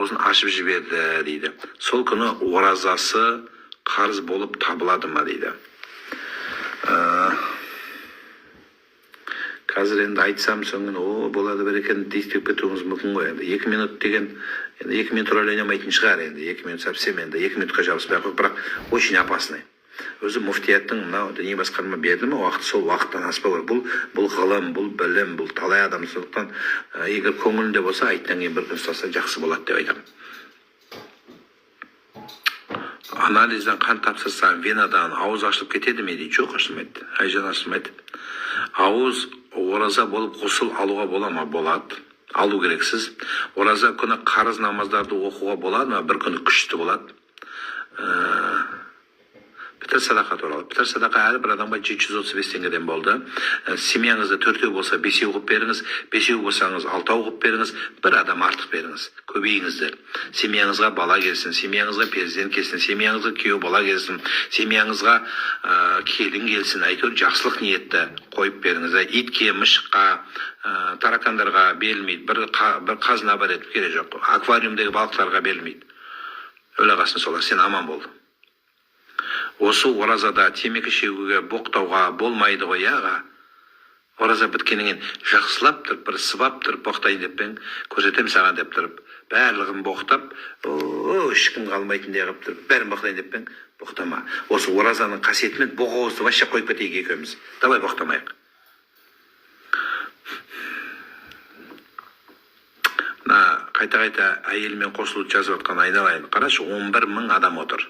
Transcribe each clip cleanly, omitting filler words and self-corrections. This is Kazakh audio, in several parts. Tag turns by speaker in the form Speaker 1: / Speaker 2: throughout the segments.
Speaker 1: аузын ашып жіберді дейді. Сол күні оразасы қарыз болып табылады ма дейді. Қазір енді айтсам соңын болады бір екен дейістеп кетуіміз мүмкін ғой. Енді 2 минут деген, енді 2 минут рөл ойнамайтын шығар енді. 2 минут совсем енді 2 минутқа жабыспай ақ, бірақ очень опасный. Өзі мүфтияттың мынау діни басқарма берді ме, уақыт сол уақыттан аспау керек. Бұл ғылым, бұл білім, бұл талай адам. Сондықтан егер көңілінде болса, айттан кейін бір күн ұстаса жақсы болады деп айтамын. Анализден қан тапсырсам венадан ауыз ашылып кетеді ме дейді. Жоқ, ашылмайды. Айжан ашылмайды. Ауыз ораза болып ғұсыл алуға бола ма? Болады. Алу керексіз. Ораза күні қарыз намаздарды оқуға болады ма? Бір күні күшті болады. Пітір садақа туралы. Пітір садақа әрбір адамға 735 теңгеден болды. Семьяңызда 4-еу болса 5-еу қып беріңіз, 5-еу болсаңыз 6-ау қып беріңіз, бір адам артық беріңіз. Көбейіңіздер. Семьяңызға бала келсін, семьяңызға перзент келсін, семьяңызға күйеу бала келсін, семьяңызға келін келсін. Әйтеуір жақсылық ниетті қойып беріңіз. Итке, мышыққа, таракандарға берілмейді. Бір қазына бар етіп керек жоқ. Аквариумдегі балықтарға берілмейді. Өлі қалсын солар, сен аман бол. Осы оразада темекі шегуге, боқтауға болмайды ғой, аға. Ораза біткеніңен жақсылап тұрып, бір сыбап тұрып, боқтайын деп пен, көрсетем саған деп тұрып, барлығын боқтап, ешкім қалмайтын де қып тұрып, бәрін боқтайын деп пен, боқтама. Осы оразаның қасиетімен боқ-ауызды ваще қойып кетейік екеуміз. Давай боқтамайық. Қайта-қайта әйелмен қосылуды жазып отқан айналайын. Қарашы, 11 мың адам отыр.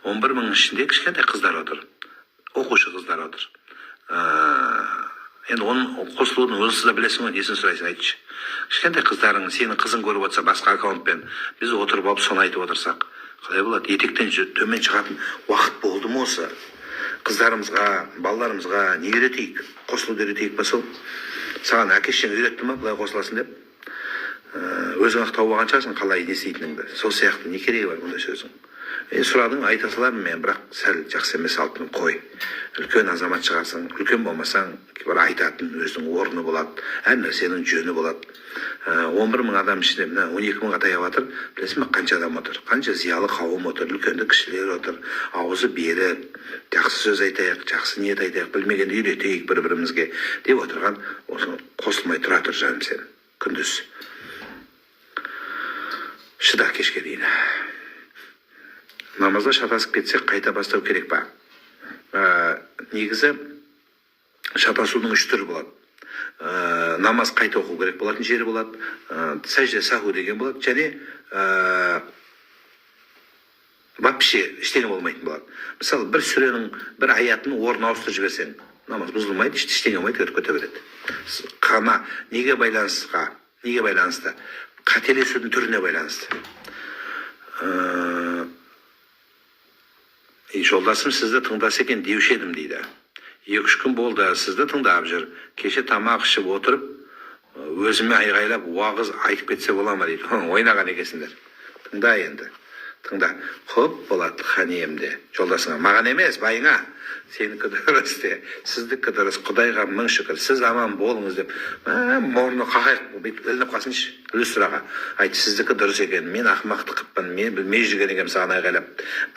Speaker 1: 11 мың ішінде кішкентай қыздар отыр. Оқушы қыздар отыр. Енді оның қосылудың өзісі де білесің ғой, несін сұрайсың, айтшы. Кішкентай қыздарың, сенің қызың көріп отса басқа аккаунтпен, біз отырып алып соны айтып отырсақ, қалай болады? Етектен төмен шығатын уақыт болды ма осы? Қыздарымызға, балаларымызға не үйретейік? Қосылуды үйретейік па сол? Саған әке-шешең үйретті ма былай қосыласың деп? Өзің ақ тауып алған шығарсың қалай не істейтініңді. Сол сияқты не керегі бар бұндай сөзің? Сұрадың, айта салармын мен, бірақ сәл жақсы емес алтын қой. Үлкен азамат шығарсың, үлкен болмасаң, бір айтатын өзінің орны болады, әр нәрсенің жөні болады. 11 мың адам ішінде 12 мыңға таяп жатыр. Білесің бе, қанша адам отыр? Қанша зиялы қауым отыр, үлкенді кішілер отыр. Аузы берік, жақсы сөз айтайық, жақсы ниет айтайық, білмегенді үйретейік бір-бірімізге деп отырған, қосылмай тұра тұр жаным сен. Күндіз шыда кешке дейін. Намазда шатасып кетсек қайта бастау керек па? Негізі шатасудың 3 түрі болады. Намаз қайта оқу керек болатын жері болады. Сәжде саху деген болады. Және вообще ештеңе болмайтын болады. Мысалы, бір сүренің бір аятын орнын ауыстырып жіберсең, намаз бұзылмайды, ештеңе болмайды, өтіп кете береді. Қана неге байланысты? Қателесудің түріне байланысты. Жолдасым сізді тыңдаса екен деуші едім дейді. 2-3 күн болды сізді тыңдап жүр. Кеше тамақ ішіп отырып, өзіме айғайлап, уағыз айтып кетсе бола ма дейді. Ойнаған екесіңдер. Тыңда енді. Тыңда. Хоп болады ханиемде. Жолдасыңа. Маған емес, байыңа. Сенікі дұрыс де, сіздікі дұрыс, Құдайға мың шүкір, сіз аман болыңыз деп. Мұрны қақайық, ілініп қалсыншы, үліс сұраға. Айт, сіздікі дұрыс екен, мен ақымақты қыппын, мен білмей жүрген екем саған айғайлап.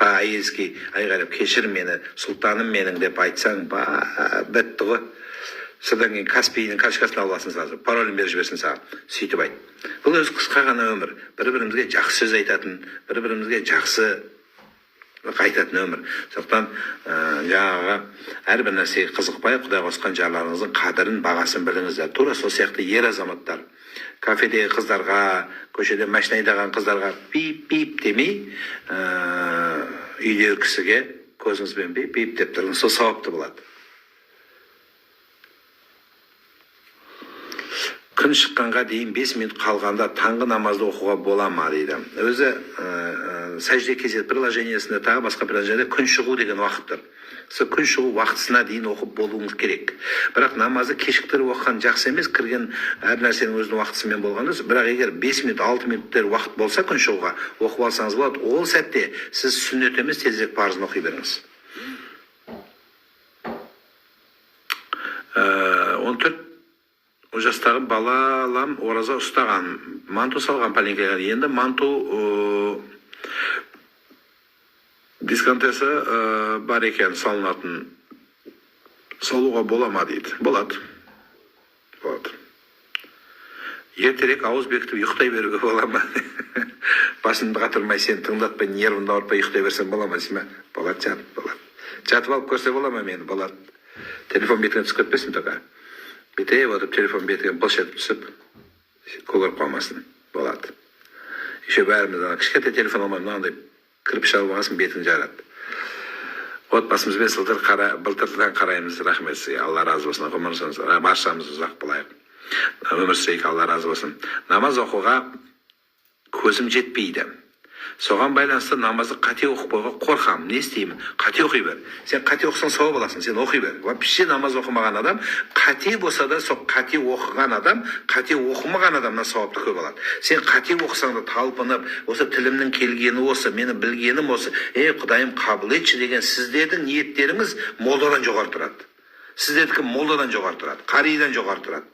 Speaker 1: Айызки айғайлап, кешір мені, сұлтаным менің деп айтсаң, бітті ғой. Содан кейін Каспийдің кашкасын аласың сразу, паролін беріп жіберсін саған, сөйтіп айт. Бұл өз қысқа ғана өмір, бір-бірімізге жақсы сөз айтатын, бір-бірімізге жақсы қайтатын өмір. Соқтан жаңағы әрбір нәрсеге қызықпай, Құдай қосқан жарларыңыздың қадірін, бағасын біліңіздер. Тура сол сияқты ер азаматтар кафедегі қыздарға, көшеде машина айдаған қыздарға пип-пип демей, үйдегі кісіге көзіңізбен пип-пип деп тұрыңыз, сол сауапты болады. Күн шыққанға дейін 5 минут қалғанда таңғы намазды оқуға бола ма дейді. Өзі сәжде кезет приложениесінде тағы басқа приложениеде күн шығу деген уақыт тұр. Сол күн шығу уақытысына дейін оқып болуыңыз керек. Бірақ намазды кешіктіріп оқыған жақсы емес, кірген әр нәрсенің өзінің уақытысымен болған дұрыс. Бірақ егер 5 минут, 6 минуттер уақыт болса күн шығуға оқып алсаңыз болады. Ол сәтте сіз сүннет емес, тезірек парызын оқи беріңіз. 14 O жастағы балалам ораза ұстаған, манту салған пәленкеге. Енді манту дискантесі бар екен, салынатын. Салуға бола ма дейді. Болады. Ертерек ауыз бекітіп ұйықтай беруге бола ма? Басымды қатырмай, сен тыңдатпай, нервімді ауыртпай ұйықтай берсем бола ма? Болады, жатып болады. Жатып алып көрсе бола ма мені? Болады. Телефон бетіне түсіп кетпесін тоқа. Бетей отырып, телефон бетіне бұлш етіп түсіп, көгеріп қалмасын. Болады. Еще бәріміз кішкентай телефон алмай, мынандай кірпіш алып алғасын, бетін жарады. Отбасымызбен былтырдан қараймыз. Рахмет сізге. Алла разы болсын. Ғұмырыңыз баршамыз ұзақ болайық. Өмір сүрейік, Алла разы болсын. Намаз оқуға көзім жетпейді. Соған байланысты намазды қате оқып қойға қорқам. Не істеймін? Қате оқи бер. Сен қате оқысаң сауап аласың, сен оқи бер. Вообще намаз оқымаған адам, қате болса да, сол қате оқыған адам, қате оқымаған адамнан сауапты көп алады. Сен қате оқысаң да талпынып, осы тілімнің келгені осы, мені білгенім осы, Құдайым қабыл етші деген сіздердің ниеттеріңіз молдадан жоғары тұрады. Сіздердікі молдадан жоғары тұрады, қаридан жоғары тұрады.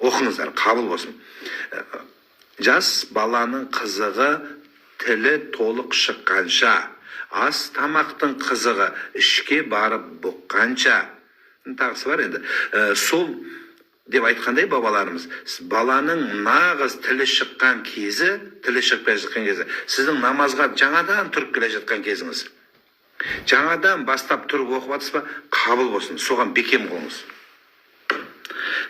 Speaker 1: Оқыңыздар, қабыл болсын. Жас баланың қызығы тілі толық шыққанша, ас тамақтың қызығы ішке барып бұққанша, тағысы бар енді. Сол деп айтқандай бабаларымыз, баланың нағыз тілі шыққан кезі, тілі шықпай жатқан кезі, сіздің намазға жаңадан тұрып келе жатқан кезіңіз. Жаңадан бастап тұрып оқып жатсыз ба, қабыл болсын, соған бекем қылыңыз.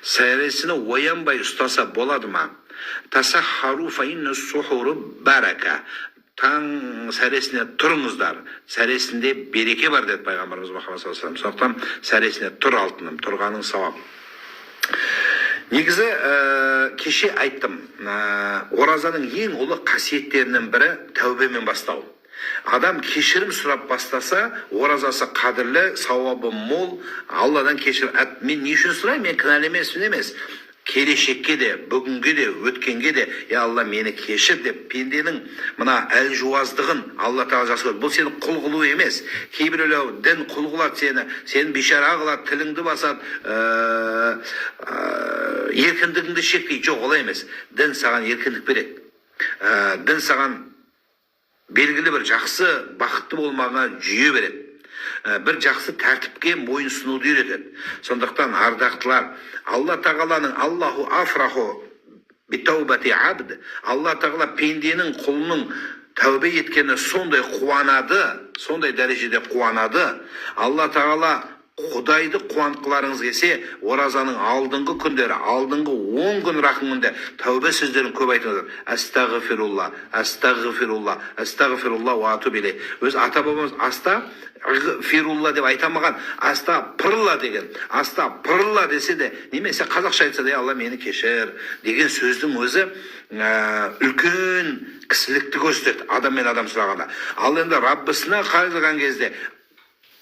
Speaker 1: Сәресіні оянбай ұстаса болады ма? Тасахару фаинну сухуру барака. Таң сәресіне тұрыңыздар. Сәресінде береке бар деді пайғамбарымыз Мұхаммад саллаллаху алейхи ва саллям. Сондықтан сәресіне тұр алтыным, тұрғаның сауап. Негізі кеше айттым, оразаның ең ұлы қасиеттерінің бірі тәубемен бастау. Адам кешірім сұрап бастаса, оразасы қадірлі, сауабы мол, Алладан кешірім. Мен не үшін сұраймын? Мен кінәлі емес. Келешекке де, бүгінге де, өткенге де, Алла мені кешір деп, пенденің мына әлжуаздығын Алла тағала жақсы көреді. Бұл сені құл қылу емес. Кейбіреулер дін құл қылады сені бейшара қылады, тіліңді басады, еркіндігіңді шектейді. Жоқ, олай емес. Дін саған еркіндік береді. Дін саған белгілі бір жақсы, бақытты болмаған жүйе береді. Бір жақсы тәртіпке мойынсынуды үйретеді. Сондықтан ардақтылар, Алла тағаланың Аллаху афраху битаубати абд. Алла тағала пенденің құлының тәубе еткені сондай қуанады, сондай дәрежеде қуанады. Алла тағала Құдайды қуанқыларыңыз келсе, оразаның алдыңғы күндері, алдыңғы 10 күн рақымында тәубе сөздерін көп айтыңыздар. Астағфирулла, астағфирулла, астағфирулла ва атуб илейх. Өз ата бабамыз астағфирулла деп айтамаған, астағфирулла деген. Астағфирулла десе де, немесе қазақша айтса да, Алла мені кешір деген сөздің өзі үлкен кісілікті көрсетеді адам мен адам сұрағанда. Ал енді Раббысына қайырған кезде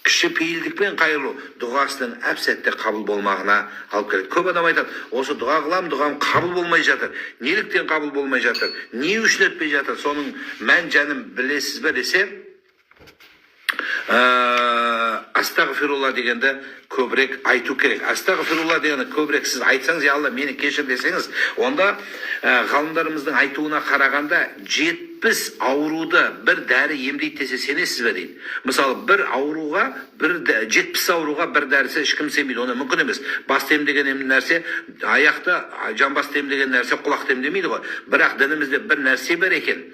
Speaker 1: кіші пейілдікпен қайырлу дұғасының әп-сәтте қабыл болмағына алып келеді. Көп адам айтады, осы дұға қылам, дұғам қабыл болмай жатыр. Неліктен қабыл болмай жатыр? Не үшін өтпей жатыр? Соның мән жанын білесіз бе десе, астағфирулла дегенді көбірек айту керек. Астағфирулла дегенді көбірек сіз айтсаңыз, Алла мені кешір десеңіз, онда ғалымдарымыздың айтуына қарағанда 70 ауруды бір дәрі емдейді десе сенесіз бе дейді. Мысалы, бір ауруға, 70 ауруға бір дәрісі ешкім сенбейді. Оны мүмкін емес. Бас емдеген нәрсе, аяқты, жамбас емдеген нәрсе құлақ емдемейді ғой. Бірақ дінімізде бір нәрсе бар екен.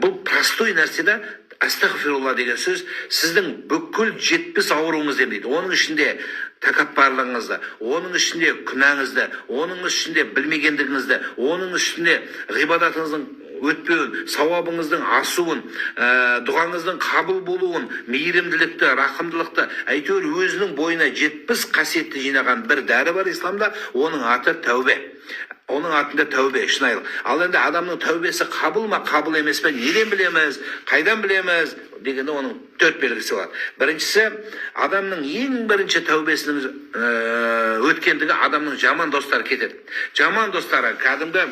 Speaker 1: Бұл простой нәрседе астағфирулла деген сөз сіздің бүкіл 70 ауруыңыз емдейді. Оның ішінде тәкаппарлығыңызды, оның ішінде күнәңізді, оның ішінде білмегендігіңізді, оның ішінде ғибадатыңыздың өтпеуін, сауабыңыздың асуын, дұғаңыздың қабыл болуын, мейірімділікті, рақымдылықты, әйтеуір өзінің бойына 70 қасиетті жинаған бір дәрі бар исламда, оның аты тәубе. Оның атында тәубе, шынайылық. Ал енді адамның тәубесі қабыл ма, қабыл емес пе, неден білеміз, қайдан білеміз дегенде оның 4 белгісі бар. Біріншісі, адамның ең бірінші тәубесінің өткендігі адамның жаман достары кетеді. Жаман достары кәдімгі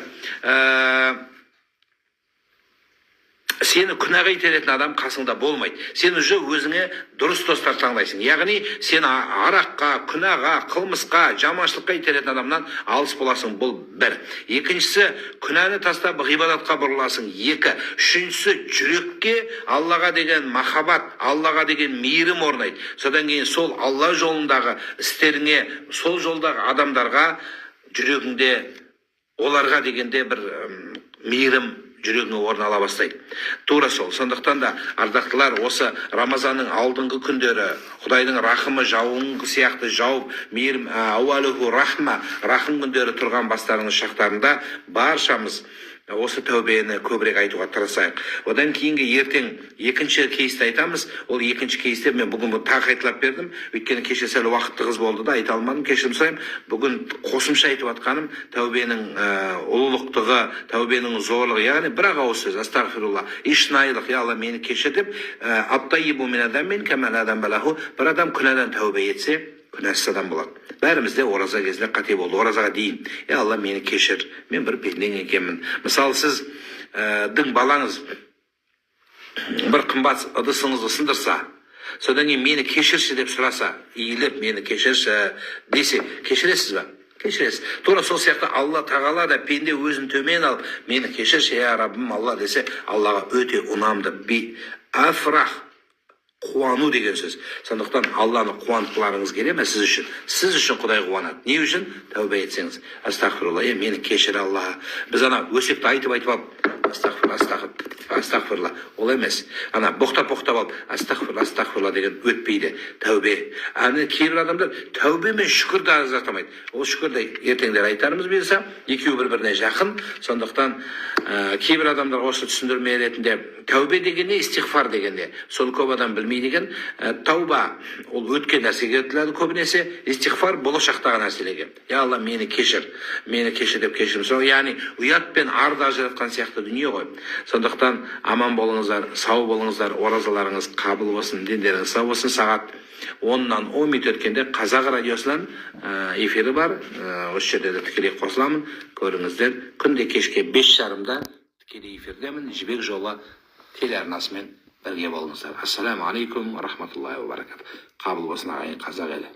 Speaker 1: сені күнәға итеретін адам қасыңда болмайды. Сен уже өзіңе дұрыс достар таңдайсың. Яғни сен араққа, күнәға, қылмысқа, жаманшылыққа итеретін адамнан алыс боласың. Бұл бір. Екіншісі, күнәні тастап ғибадатқа бұрыласың. Екі. Үшіншісі, жүрекке Аллаға деген махаббат, Аллаға деген мейірім орнайды. Содан кейін сол Алла жолындағы істеріңе, сол жолдағы адамдарға жүрегіңде оларға дегенде бір мейірім жүрегіңе орын ала бастайды. Тура сол. Сондықтан да ардақтылар, осы Рамазанның алдыңғы күндері Құдайдың рахымы жауын сияқты жауып, мейірім ауалуху рахма, рахым күндері тұрған бастарының шақтарында баршамыз осы тәубені көбірек айтуға тырысайық. Одан кейінгі ертең екінші кейсті айтамыз. Ол екінші кейсте мен бүгін тағы айтылап бердім. Өйткені кеше сәл уақыт тығыз болды да айта алмадым, кешірім сұраймын. Бүгін қосымша айтып жатқаным тәубенің ұлылықтығы, тәубенің зорлығы, яғни бір ауыз сөз, астағфирулла, ишнайлық, я Алла мені кешір деп, аттайибу мин адамин каман адам балаху, бір адам күнәдан тәубе етсе, күнәсіз адам болады. Бәрімізде ораза кезінде қате болды. Оразаға дейін, я Алла мені кешір, мен бір пендең екенмін. Мысалы, сіз балаңыз бір қымбат ыдысыңызды сындырса, содан кейін мені кешірші деп сұраса, иіліп мені кешірші десе, кешіресіз ба? Кешіресіз. Тура сол сияқты Алла тағала да пенде өзін төмен алып, мені кешірші, я Раббым Алла десе, Аллаға өте ұнамды. Афрах, қуану деген сөз. Сондықтан Алланы қуантқыларыңыз келе ме сіз үшін? Сіз үшін Құдай қуанады. Не үшін? Тәубе етсеңіз. Астағфирулла, мені кешір Алла. Біз ана өсекті айтып алып, астағфирулла. Ол емес. Ана боқтап алып, астағфирулла деген өтпейді. Тәубе. Кейбір адамдар тәубе мен шүкірді ажыратамайды. Ол шүкірді ертеңдер айтарымыз бұйырса, екеуі бір-біріне жақын. Сондықтан кейбір адамдар осы түсіндірме ретінде тәубе дегенде, истиғфар дегенде, сол көп адам білмейді екен. Тауба ол өткен нәрсеге айтылады көбінесе, истиғфар болашақтағы нәрселерге. Я Алла, мені кешір деп кешірім сұрау. Яғни ұят пен арды ажыратқан сияқты дүние ғой. Сондықтан аман болыңыздар, сау болыңыздар, оразаларыңыз қабыл болсын, дендеріңіз сау болсын. Сағат 10-нан 10 минут өткенде Қазақ радиосынан эфирі бар. Осы жерде де тікелей қосыламын. Көріңіздер. Күнде кешке 5:30-да тікелей эфирдемін. Жібек жолы телеарнасымен бірге болыңыздар. Ассаламу алейкум ва рахматуллахи ва баракатух. Қабыл болсын ағайын қазақ елі.